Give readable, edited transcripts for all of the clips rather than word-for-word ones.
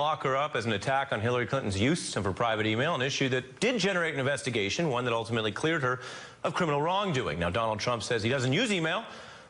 Lock her up as an attack on Hillary Clinton's use of her private email, an issue that did generate an investigation, one that ultimately cleared her of criminal wrongdoing. Now, Donald Trump says he doesn't use email,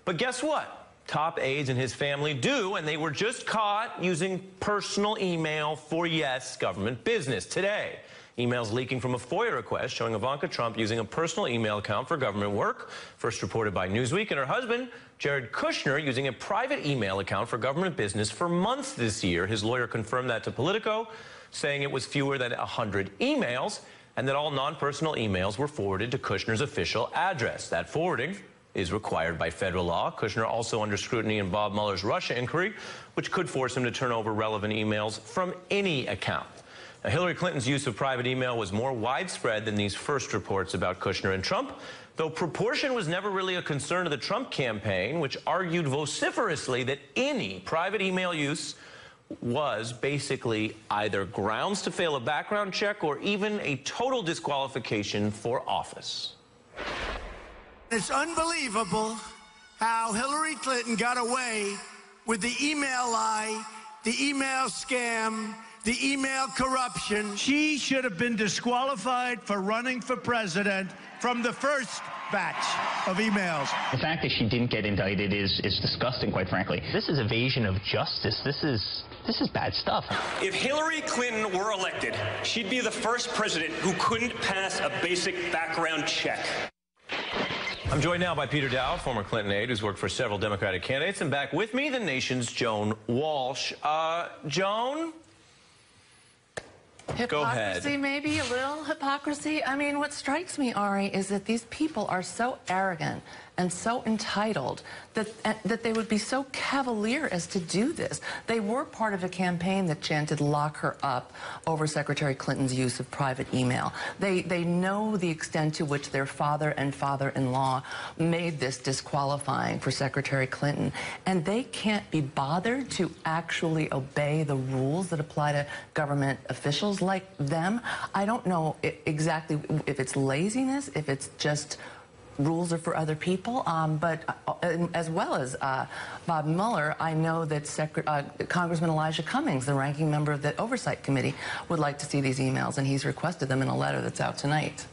but guess what? Top aides in his family do, and they were just caught using personal email for, yes, government business today. Emails leaking from a FOIA request showing Ivanka Trump using a personal email account for government work, first reported by Newsweek, and her husband, Jared Kushner, using a private email account for government business for months this year. His lawyer confirmed that to Politico, saying it was fewer than 100 emails and that all non-personal emails were forwarded to Kushner's official address. That forwarding is required by federal law. Kushner also under scrutiny in Bob Mueller's Russia inquiry, which could force him to turn over relevant emails from any account. Now, Hillary Clinton's use of private email was more widespread than these first reports about Kushner and Trump, though proportion was never really a concern of the Trump campaign, which argued vociferously that any private email use was basically either grounds to fail a background check or even a total disqualification for office. It's unbelievable how Hillary Clinton got away with the email lie, the email scam, the email corruption. She should have been disqualified for running for president from the first batch of emails. The fact that she didn't get indicted is disgusting, quite frankly. This is evasion of justice. This is bad stuff. If Hillary Clinton were elected, she'd be the first president who couldn't pass a basic background check. I'm joined now by Peter Dow, former Clinton aide who's worked for several Democratic candidates, and back with me, the nation's Joan Walsh. Joan? Hypocrisy, maybe a little hypocrisy. I mean, what strikes me, Ari, is that these people are so arrogant and so entitled that they would be so cavalier as to do this. They were part of a campaign that chanted "lock her up" over Secretary Clinton's use of private email. They know the extent to which their father and father-in-law made this disqualifying for Secretary Clinton, and they can't be bothered to actually obey the rules that apply to government officials like them. I don't know exactly if it's laziness, if it's just rules are for other people, but as well as Bob Mueller, I know that Congressman Elijah Cummings, the ranking member of the Oversight Committee, would like to see these emails, and he's requested them in a letter that's out tonight.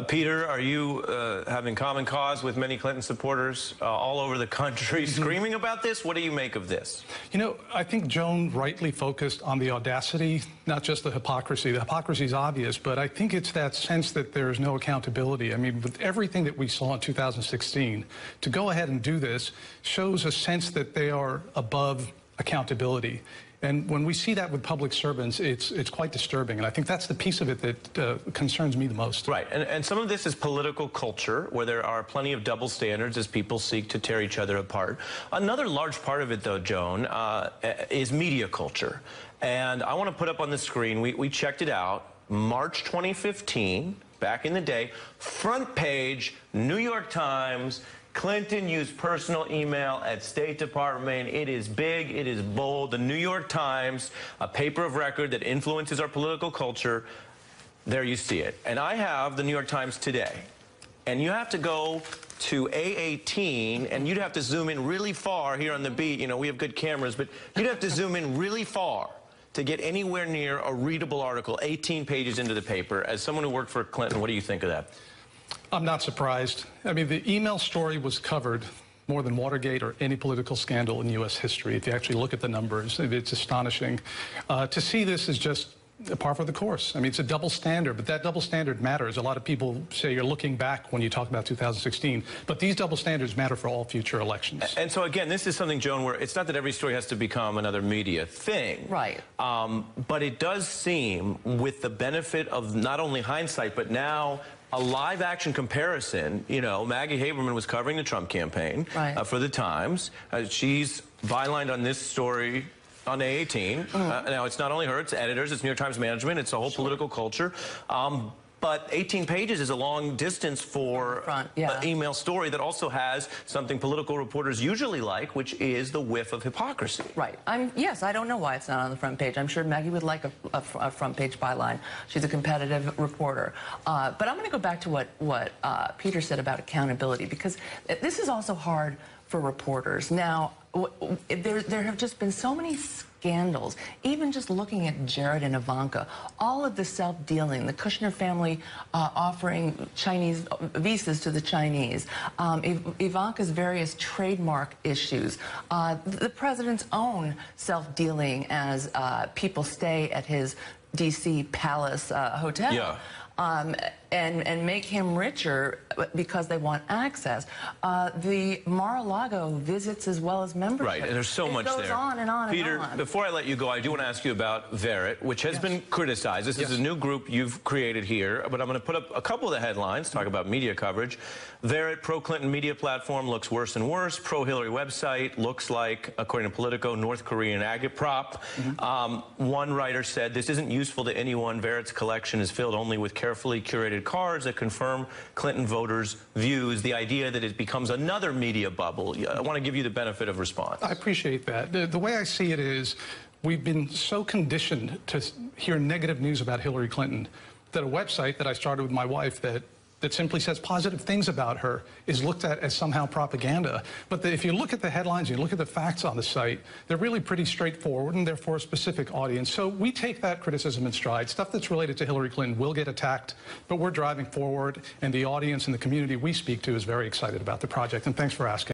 Peter, are you having common cause with many Clinton supporters all over the country screaming about this? What do you make of this? You know, I think Joan rightly focused on the audacity, not just the hypocrisy. The hypocrisy is obvious, but I think it's that sense that there is no accountability. I mean, with everything that we saw in 2016, to go ahead and do this shows a sense that they are above accountability. And when we see that with public servants, it's quite disturbing. And I think that's the piece of it that concerns me the most. Right. And some of this is political culture, where there are plenty of double standards as people seek to tear each other apart. Another large part of it, though, Joan, is media culture. And I want to put up on the screen, we checked it out, March 2015, back in the day, front page, New York Times, Clinton used personal email at State Department. It is big, it is bold. The New York Times, a paper of record that influences our political culture, there you see it. And I have the New York Times today. And you have to go to A18, and you'd have to zoom in really far here on the beat. You know, we have good cameras, but you'd have to zoom in really far to get anywhere near a readable article, 18 pages into the paper. As someone who worked for Clinton, what do you think of that? I'm not surprised. I mean, the email story was covered more than Watergate or any political scandal in U.S. history. If you actually look at the numbers, it's astonishing. To see this is just a par for the course. I mean, it's a double standard, but that double standard matters. A lot of people say you're looking back when you talk about 2016, but these double standards matter for all future elections. And so, again, this is something, Joan, where it's not that every story has to become another media thing. Right. But it does seem, with the benefit of not only hindsight, but now a live action comparison. You know, Maggie Haberman was covering the Trump campaign for the Times. She's bylined on this story on A18. Now, it's not only her, it's editors, it's New York Times management, it's a whole political culture. But 18 pages is a long distance for an email story that also has something political reporters usually like, which is the whiff of hypocrisy. Right. Yes, I don't know why it's not on the front page. I'm sure Maggie would like a front page byline. She's a competitive reporter. But I'm going to go back to what Peter said about accountability, because this is also hard for reporters. Now, there have just been so many scandals, even just looking at Jared and Ivanka, all of the self-dealing, the Kushner family offering Chinese visas to the Chinese, Ivanka's various trademark issues, the president's own self-dealing as people stay at his D.C. Palace Hotel. Yeah. And make him richer because they want access. The Mar-a-Lago visits as well as membership. Right, and there's so much there. It goes on and on Peter, and on. before I let you go, I do want to ask you about Verret, which has been criticized. This is a new group you've created here, but I'm going to put up a couple of the headlines, talk about media coverage. Verret, pro-Clinton media platform, looks worse and worse. Pro-Hillary website looks like, according to Politico, North Korean agitprop. One writer said, this isn't useful to anyone. Verret's collection is filled only with carefully curated cards that confirm Clinton voters' views. The idea that it becomes another media bubble. I want to give you the benefit of response. I appreciate that. The way I see it is we've been so conditioned to hear negative news about Hillary Clinton that a website that I started with my wife that simply says positive things about her is looked at as somehow propaganda. But if you look at the headlines, you look at the facts on the site, they're really pretty straightforward and they're for a specific audience. So we take that criticism in stride. Stuff that's related to Hillary Clinton will get attacked, but we're driving forward, and the audience and the community we speak to is very excited about the project. And thanks for asking.